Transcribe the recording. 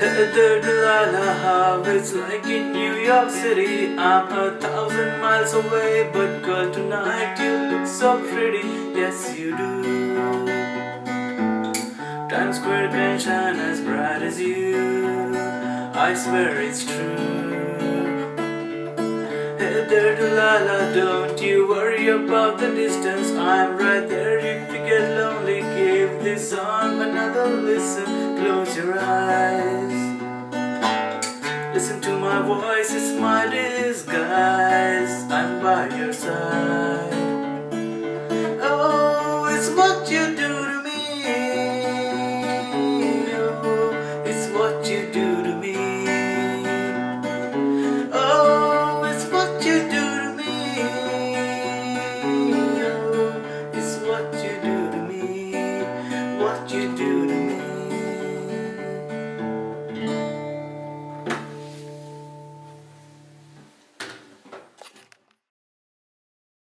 Hey there, Delilah, how it's like in New York City. I'm 1,000 miles away, but girl, tonight you look so pretty. Yes, you do. Times Square can shine as bright as you. I swear it's true. Hey there, Delilah, don't you worry about the distance. I'm right there if you get lonely. Give this song another listen. Close your eyes. Listen to my voice, it's my disguise. I'm by your side.